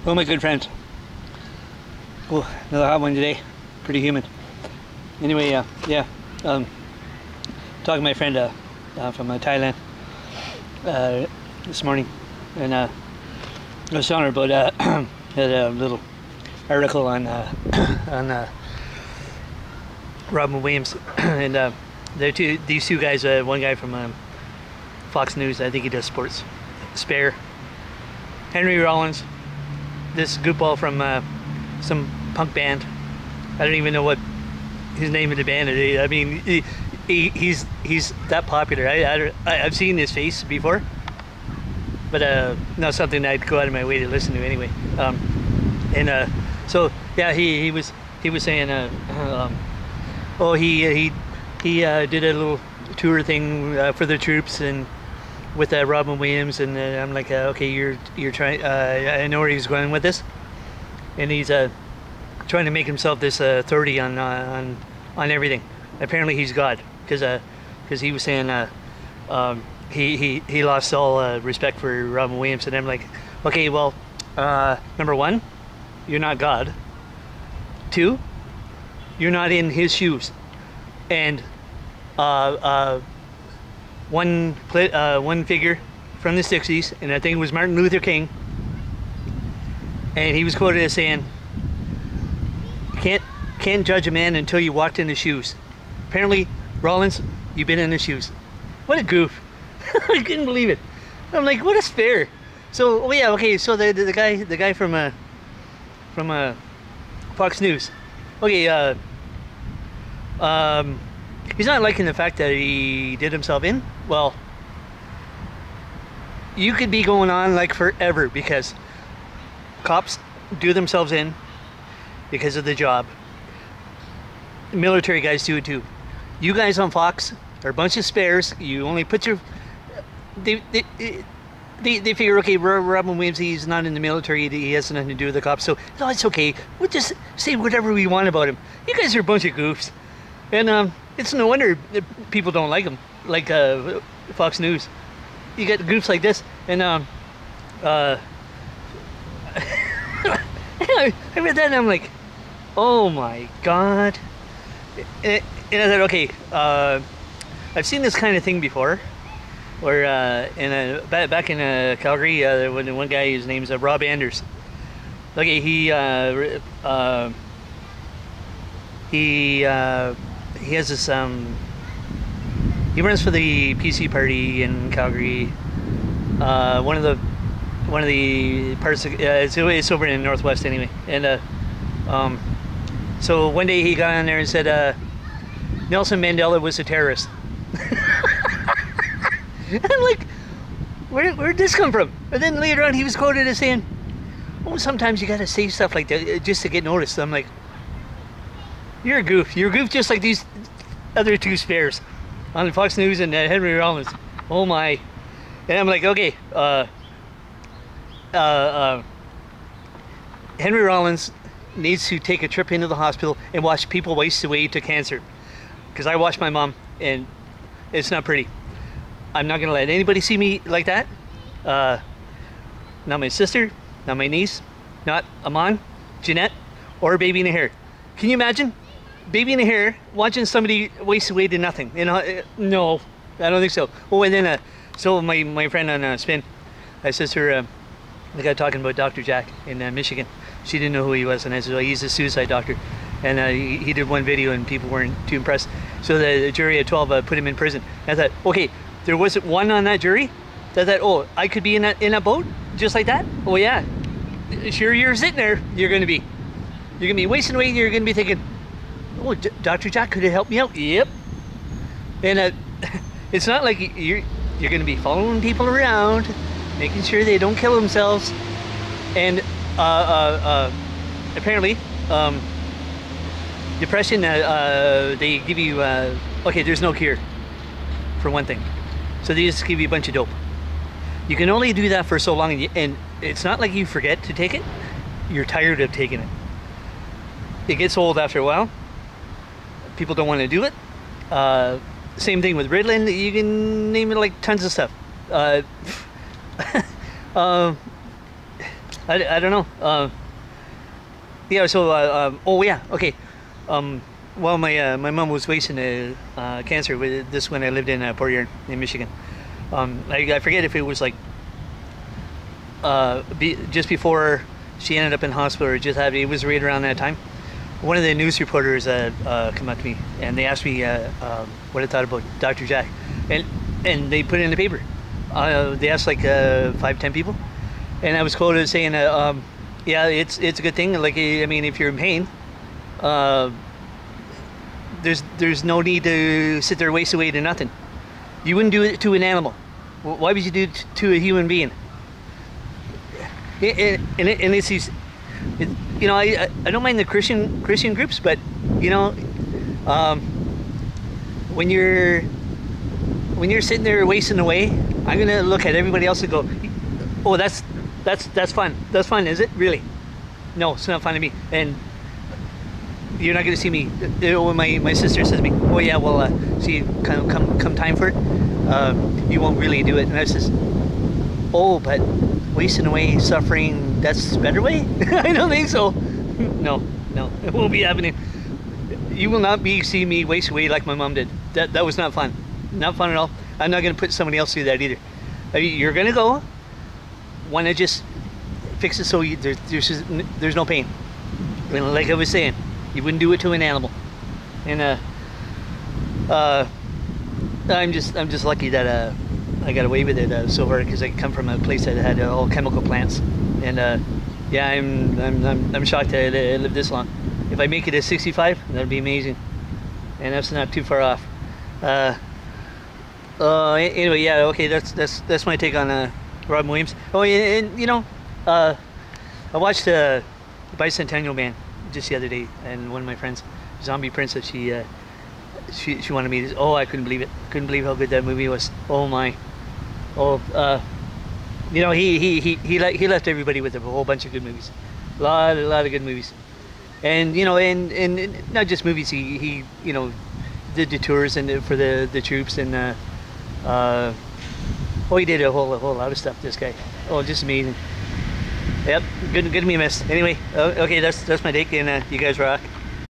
Hello, my good friends. Oh, another hot one today. Pretty humid. Anyway, talking to my friend from Thailand this morning, and I was telling her about had a little article on on Robin Williams, and these two guys. One guy from Fox News, I think he does sports. Spare. Henry Rollins, this goofball from some punk band. I don't even know what his name of the band is. I mean, he's that popular. I've seen his face before, but not something I'd go out of my way to listen to anyway. So yeah, he was saying, oh, he did a little tour thing for the troops and with Robin Williams, and I'm like, okay, you're trying. I know where he's going with this, and he's trying to make himself this authority on everything. Apparently, he's God, because he was saying he lost all respect for Robin Williams, and I'm like, okay, well, number one, you're not God. Two, you're not in his shoes, and one figure from the 60s, and I think it was Martin Luther King, and he was quoted as saying, can't judge a man until you walked in his shoes. Apparently, Rollins, you've been in his shoes. What a goof. I couldn't believe it. I'm like, what a spare. So, oh yeah, okay, so the guy from Fox News. Okay, he's not liking the fact that he did himself in. Well, you could be going on like forever, because cops do themselves in because of the job. Military guys do it too. You guys on Fox are a bunch of spares. You only put your... They figure, okay, Robin Williams, he's not in the military, he has nothing to do with the cops, so no, it's okay. We'll just say whatever we want about him. You guys are a bunch of goofs. And it's no wonder people don't like him, like Fox News. You got goofs like this, and I read that and I'm like, oh my god. And I thought, okay, I've seen this kind of thing before, where back in Calgary, when one guy, his name's Rob Anders. Okay, he has this he runs for the PC party in Calgary. One of the parts of, it's over in the Northwest anyway. And so one day he got on there and said Nelson Mandela was a terrorist. And I'm like, where'd this come from? And then later on he was quoted as saying, oh, sometimes you gotta say stuff like that just to get noticed. I'm like, you're a goof. You're a goof just like these other two spares on Fox News and Henry Rollins. Oh my. And I'm like, okay, Henry Rollins needs to take a trip into the hospital and watch people waste away to cancer. Because I watched my mom, and it's not pretty. I'm not going to let anybody see me like that. Not my sister, not my niece, not Aman, Jeanette, or Baby in a Hair. Can you imagine? Baby in a Hair watching somebody waste away to nothing. You know, no, I don't think so. Oh, and then so my friend on Spin, I said to her, the guy talking about Dr. Jack in Michigan. She didn't know who he was, and I said, well, he's a suicide doctor. And he did one video, and people weren't too impressed. So the jury at 12 put him in prison. And I thought, okay, there wasn't one on that jury that thought, oh, I could be in a boat just like that. Oh yeah, sure, you're sitting there. You're gonna be wasting away. You're gonna be thinking, oh, Dr. Jack could have helped me out. Yep. And it's not like you're gonna be following people around, making sure they don't kill themselves. And apparently, depression, they give you, okay, there's no cure, for one thing. So they just give you a bunch of dope. You can only do that for so long, and it's not like you forget to take it. You're tired of taking it. It gets old after a while. People don't want to do it. Same thing with Ritalin. You can name it like tons of stuff. I don't know. Yeah. So oh yeah. Okay. Well, my mom was facing cancer with this when I lived in Port Huron in Michigan. I forget if it was like just before she ended up in hospital or just it was right around that time. One of the news reporters come up to me and they asked me what I thought about Dr. Jack, and they put it in the paper. They asked like 5-10 people, and I was quoted as saying, "Yeah, it's a good thing. Like, I mean, if you're in pain, there's no need to sit there waste away to nothing. You wouldn't do it to an animal. Why would you do it to a human being?" And it's these, you know, I don't mind the Christian groups, but you know, when you're sitting there wasting away, I'm gonna look at everybody else and go, "Oh, that's fun. That's fun, is it? Really? No, it's not fun to me." And you're not gonna see me. When my sister says to me, "Oh yeah, well, see, come time for it, you won't really do it." And I says, "Oh, but wasting away, suffering, that's a better way?" I don't think so. No, it won't be happening. You will not see me waste away like my mom did. That was not fun. Not fun at all. I'm not going to put somebody else through that either. I mean, you're going to go, want to just fix it so there's no pain. And like I was saying, you wouldn't do it to an animal. And I'm just lucky that I got away with it so far, because I come from a place that had all chemical plants. And yeah, I'm shocked that I lived this long. If I make it at 65, that'd be amazing. And that's not too far off. Anyway, yeah, okay, that's my take on Robin Williams. Oh, and you know, I watched Bicentennial Man just the other day, and one of my friends, Zombie Princess, she wanted me to. Oh, I couldn't believe it. Couldn't believe how good that movie was. Oh my. Oh, you know, he left everybody with a whole bunch of good movies. A lot of good movies. And you know, and not just movies. He you know, did the tours and for the troops, and oh, he did a whole lot of stuff. This guy, oh, just amazing. Yep, good to be missed. Anyway, okay, that's my take, and you guys rock.